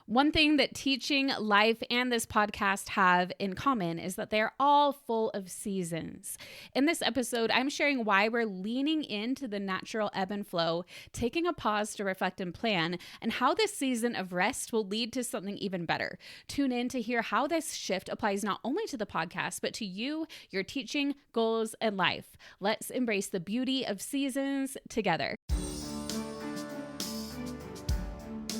One thing that teaching, life, and this podcast have in common is that they're all full of seasons. In this episode, I'm sharing why we're leaning into the natural ebb and flow, taking a pause to reflect and plan, and how this season of rest will lead to something even better. Tune in to hear how this shift applies not only to the podcast, but to you, your teaching, goals, and life. Let's embrace the beauty of seasons together.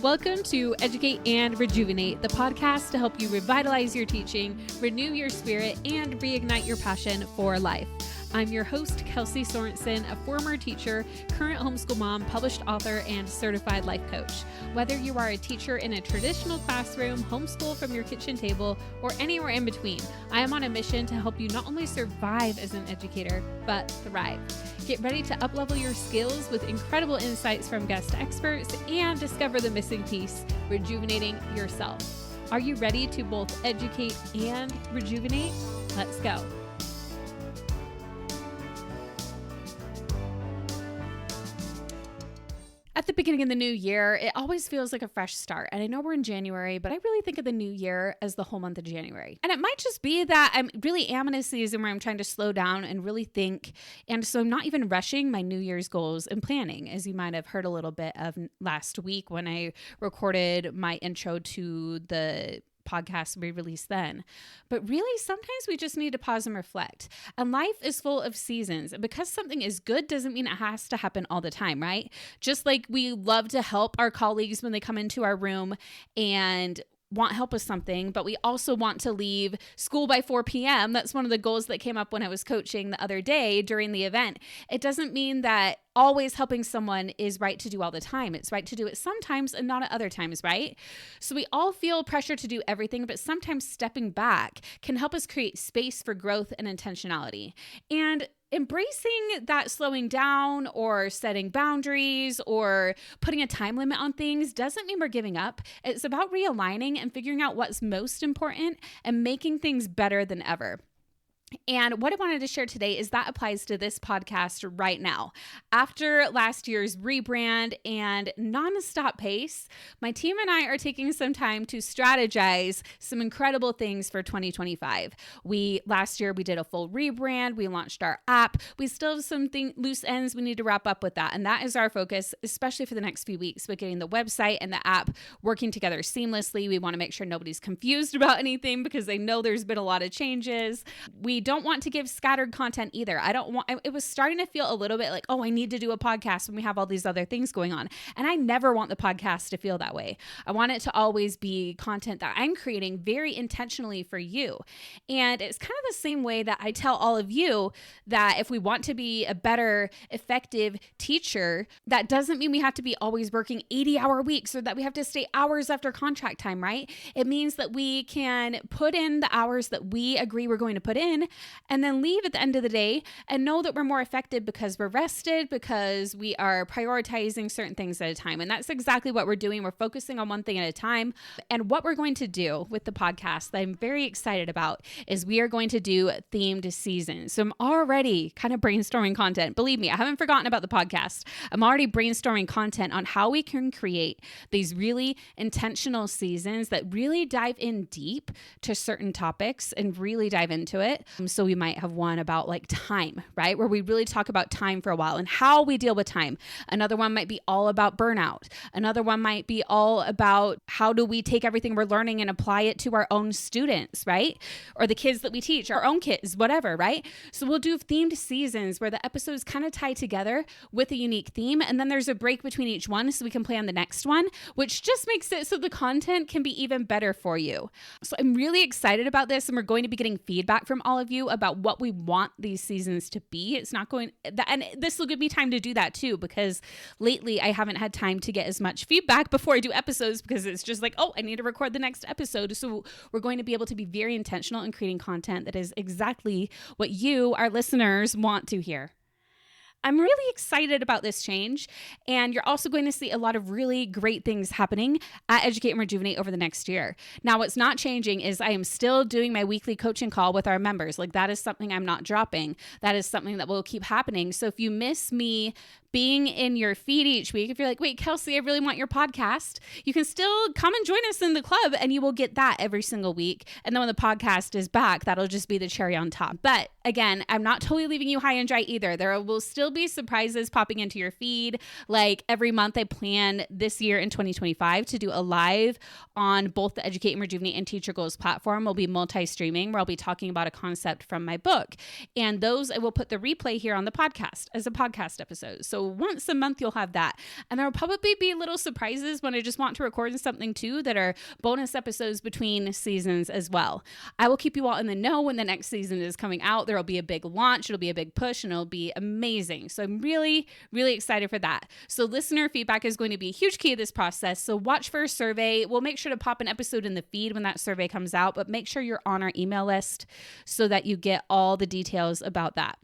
Welcome to Educate and Rejuvenate, the podcast to help you revitalize your teaching, renew your spirit, and reignite your passion for life. I'm your host, Kelsey Sorensen, a former teacher, current homeschool mom, published author, and certified life coach. Whether you are a teacher in a traditional classroom, homeschool from your kitchen table, or anywhere in between, I am on a mission to help you not only survive as an educator, but thrive. Get ready to uplevel your skills with incredible insights from guest experts and discover the missing piece, rejuvenating yourself. Are you ready to both educate and rejuvenate? Let's go. At the beginning of the new year, it always feels like a fresh start. And I know we're in January, but I really think of the new year as the whole month of January. And it might just be that I'm really am in a season where I'm trying to slow down and really think. And so I'm not even rushing my New Year's goals and planning, as you might have heard a little bit of last week when I recorded my intro to the podcast we released then. But really, sometimes we just need to pause and reflect. And life is full of seasons. And because something is good doesn't mean it has to happen all the time, right? Just like we love to help our colleagues when they come into our room and want help with something, but we also want to leave school by 4 p.m. That's one of the goals that came up when I was coaching the other day during the event. It doesn't mean that always helping someone is right to do all the time. It's right to do it sometimes and not at other times, right? So we all feel pressure to do everything, but sometimes stepping back can help us create space for growth and intentionality. And embracing that slowing down or setting boundaries or putting a time limit on things doesn't mean we're giving up. It's about realigning and figuring out what's most important and making things better than ever. And what I wanted to share today is that applies to this podcast right now. After last year's rebrand and nonstop pace, my team and I are taking some time to strategize some incredible things for 2025. Last year we did a full rebrand. We launched our app. We still have some loose ends we need to wrap up with that. And that is our focus, especially for the next few weeks, with getting the website and the app working together seamlessly. We want to make sure nobody's confused about anything because they know there's been a lot of changes. We don't want to give scattered content either. It was starting to feel a little bit like, oh, I need to do a podcast when we have all these other things going on. And I never want the podcast to feel that way. I want it to always be content that I'm creating very intentionally for you. And it's kind of the same way that I tell all of you that if we want to be a better, effective teacher, that doesn't mean we have to be always working 80-hour weeks or that we have to stay hours after contract time, right? It means that we can put in the hours that we agree we're going to put in and then leave at the end of the day and know that we're more effective because we're rested, because we are prioritizing certain things at a time. And that's exactly what we're doing. We're focusing on one thing at a time. And what we're going to do with the podcast that I'm very excited about is we are going to do themed seasons. So I'm already kind of brainstorming content. Believe me, I haven't forgotten about the podcast. I'm already brainstorming content on how we can create these really intentional seasons that really dive in deep to certain topics and really dive into it. So we might have one about like time, right? Where we really talk about time for a while and how we deal with time. Another one might be all about burnout. Another one might be all about how do we take everything we're learning and apply it to our own students, right? Or the kids that we teach, our own kids, whatever, right? So we'll do themed seasons where the episodes kind of tie together with a unique theme. And then there's a break between each one so we can plan the next one, which just makes it so the content can be even better for you. So I'm really excited about this, and we're going to be getting feedback from all of you about what we want these seasons to be. It's not going, and this will give me time to do that too, because lately I haven't had time to get as much feedback before I do episodes because it's just like, oh, I need to record the next episode. So we're going to be able to be very intentional in creating content that is exactly what you, our listeners, want to hear. I'm really excited about this change, and you're also going to see a lot of really great things happening at Educate and Rejuvenate over the next year. Now, what's not changing is I am still doing my weekly coaching call with our members. Like, that is something I'm not dropping. That is something that will keep happening. So if you miss me being in your feed each week. If you're like, wait, Kelsey, I really want your podcast, you can still come and join us in the club and you will get that every single week. And then when the podcast is back, that'll just be the cherry on top. But again, I'm not totally leaving you high and dry either. There will still be surprises popping into your feed. Like every month I plan this year in 2025 to do a live on both the Educate and Rejuvenate and Teacher Goals platform. We'll be multi-streaming where I'll be talking about a concept from my book. And those I will put the replay here on the podcast as a podcast episode. So once a month you'll have that. And there will probably be little surprises when I just want to record something too that are bonus episodes between seasons as well. I will keep you all in the know when the next season is coming out. There will be a big launch, it'll be a big push, and it'll be amazing. So I'm really, really excited for that. So listener feedback is going to be a huge key to this process. So watch for a survey. We'll make sure to pop an episode in the feed when that survey comes out, but make sure you're on our email list so that you get all the details about that.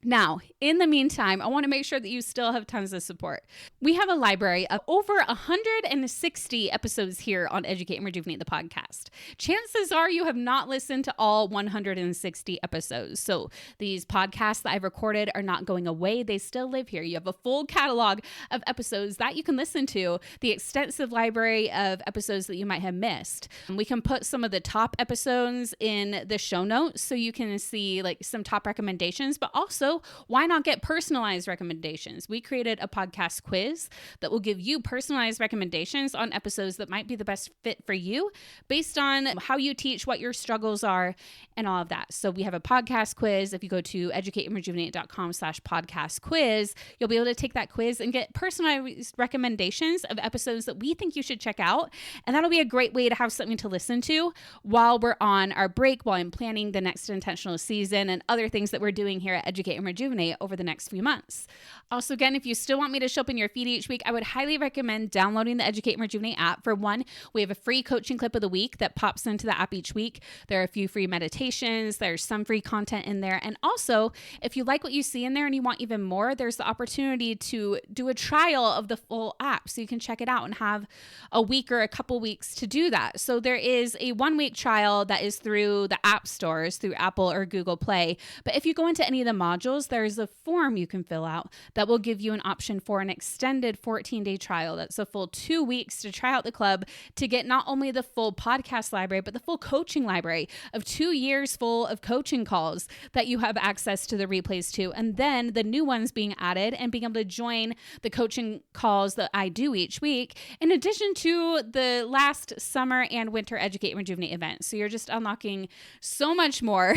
Now, in the meantime, I want to make sure that you still have tons of support. We have a library of over 160 episodes here on Educate and Rejuvenate the podcast. Chances are you have not listened to all 160 episodes. So these podcasts that I've recorded are not going away. They still live here. You have a full catalog of episodes that you can listen to, the extensive library of episodes that you might have missed. We can put some of the top episodes in the show notes so you can see like some top recommendations, but also why not get personalized recommendations? We created a podcast quiz that will give you personalized recommendations on episodes that might be the best fit for you based on how you teach, what your struggles are, and all of that. So we have a podcast quiz. If you go to educateandrejuvenate.com/podcast quiz, you'll be able to take that quiz and get personalized recommendations of episodes that we think you should check out. And that'll be a great way to have something to listen to while we're on our break, while I'm planning the next intentional season and other things that we're doing here at Educate and Rejuvenate over the next few months. Also, again, if you still want me to show up in your feed each week, I would highly recommend downloading the Educate and Rejuvenate app. For one, we have a free coaching clip of the week that pops into the app each week. There are a few free meditations. There's some free content in there. And also, if you like what you see in there and you want even more, there's the opportunity to do a trial of the full app so you can check it out and have a week or a couple weeks to do that. So there is a 1-week trial that is through the app stores, through Apple or Google Play. But if you go into any of the modules, there's a form you can fill out that will give you an option for an extended 14-day trial. That's a full 2 weeks to try out the club to get not only the full podcast library, but the full coaching library of 2 years full of coaching calls that you have access to the replays to. And then the new ones being added and being able to join the coaching calls that I do each week, in addition to the last summer and winter Educate and Rejuvenate events. So you're just unlocking so much more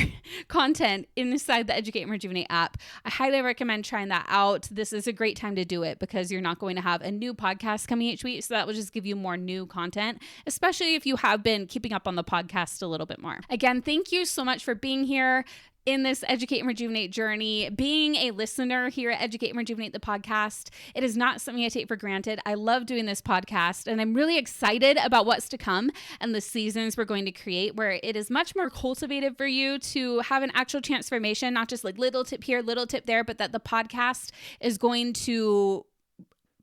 content inside the Educate and Rejuvenate app. I highly recommend trying that out. This is a great time to do it because you're not going to have a new podcast coming each week. So that will just give you more new content, especially if you have been keeping up on the podcast a little bit more. Again, thank you so much for being here in this Educate and Rejuvenate journey, being a listener here at Educate and Rejuvenate the podcast. It is not something I take for granted. I love doing this podcast and I'm really excited about what's to come and the seasons we're going to create, where it is much more cultivated for you to have an actual transformation, not just like little tip here, little tip there, but that the podcast is going to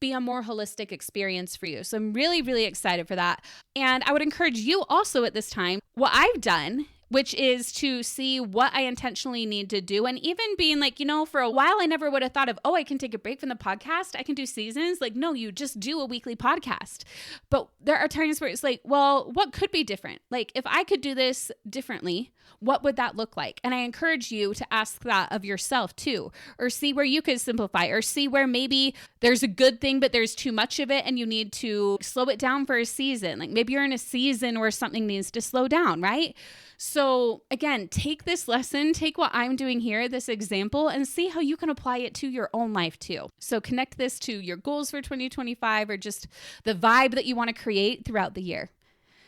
be a more holistic experience for you. So I'm really, really excited for that. And I would encourage you also at this time, what I've done, which is to see what I intentionally need to do. And even being like, for a while, I never would have thought of, I can take a break from the podcast. I can do seasons. Like, no, you just do a weekly podcast. But there are times where it's like, well, what could be different? Like, if I could do this differently, what would that look like? And I encourage you to ask that of yourself too, or see where you could simplify, or see where maybe there's a good thing, but there's too much of it and you need to slow it down for a season. Like maybe you're in a season where something needs to slow down, right? So again, take this lesson, take what I'm doing here, this example, and see how you can apply it to your own life too. So connect this to your goals for 2025 or just the vibe that you want to create throughout the year.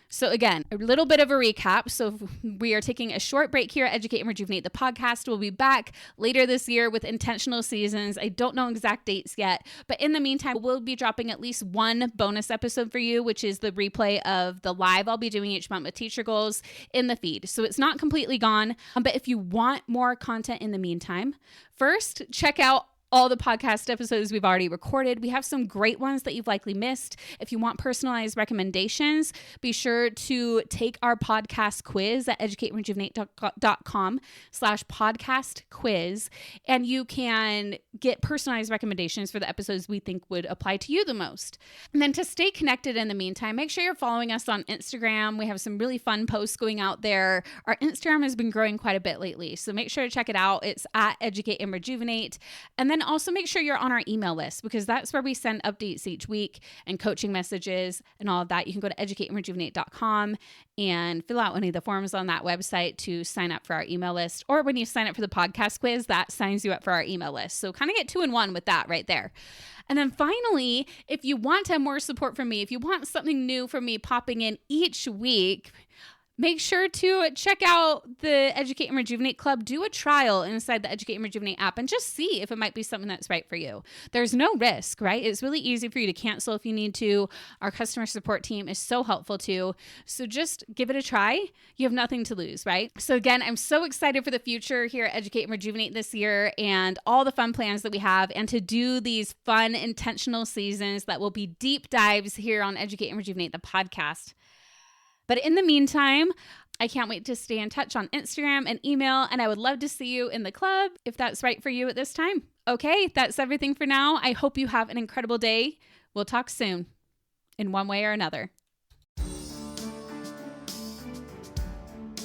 So again, a little bit of a recap. So we are taking a short break here at Educate and Rejuvenate the podcast. We'll be back later this year with intentional seasons. I don't know exact dates yet, but in the meantime, we'll be dropping at least one bonus episode for you, which is the replay of the live I'll be doing each month with Teacher Goals in the feed. So it's not completely gone, but if you want more content in the meantime, first check out all the podcast episodes we've already recorded. We have some great ones that you've likely missed. If you want personalized recommendations, be sure to take our podcast quiz at educateandrejuvenate.com/podcast quiz, and you can get personalized recommendations for the episodes we think would apply to you the most. And then to stay connected in the meantime, make sure you're following us on Instagram. We have some really fun posts going out there. Our Instagram has been growing quite a bit lately, so make sure to check it out. It's at Educate and Rejuvenate. And then also make sure you're on our email list, because that's where we send updates each week and coaching messages and all of that. You can go to educateandrejuvenate.com and fill out any of the forms on that website to sign up for our email list. Or when you sign up for the podcast quiz, that signs you up for our email list. So kind of get 2 in 1 with that right there. And then finally, if you want to have more support from me, if you want something new from me popping in each week, make sure to check out the Educate and Rejuvenate Club. Do a trial inside the Educate and Rejuvenate app and just see if it might be something that's right for you. There's no risk, right? It's really easy for you to cancel if you need to. Our customer support team is so helpful too. So just give it a try. You have nothing to lose, right? So again, I'm so excited for the future here at Educate and Rejuvenate this year and all the fun plans that we have, and to do these fun, intentional seasons that will be deep dives here on Educate and Rejuvenate, the podcast. But in the meantime, I can't wait to stay in touch on Instagram and email, and I would love to see you in the club if that's right for you at this time. Okay, that's everything for now. I hope you have an incredible day. We'll talk soon in one way or another.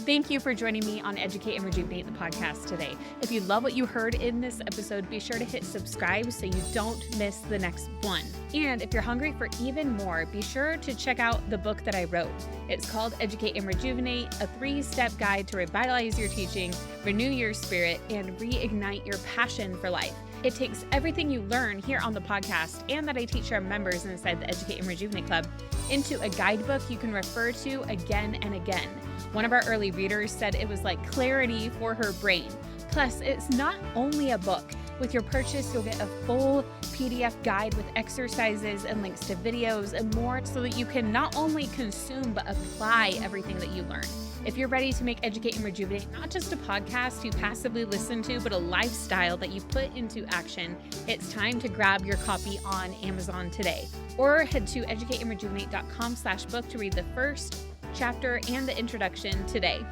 Thank you for joining me on Educate and Rejuvenate, the podcast today. If you love what you heard in this episode, be sure to hit subscribe so you don't miss the next one. And if you're hungry for even more, be sure to check out the book that I wrote. It's called Educate and Rejuvenate, a 3-step guide to revitalize your teaching, renew your spirit, and reignite your passion for life. It takes everything you learn here on the podcast and that I teach our members inside the Educate and Rejuvenate Club into a guidebook you can refer to again and again. One of our early readers said it was like clarity for her brain. Plus, it's not only a book. With your purchase, you'll get a full PDF guide with exercises and links to videos and more, so that you can not only consume but apply everything that you learn. If you're ready to make Educate and Rejuvenate not just a podcast you passively listen to, but a lifestyle that you put into action, it's time to grab your copy on Amazon today. Or head to educateandrejuvenate.com/book to read the first chapter and the introduction today.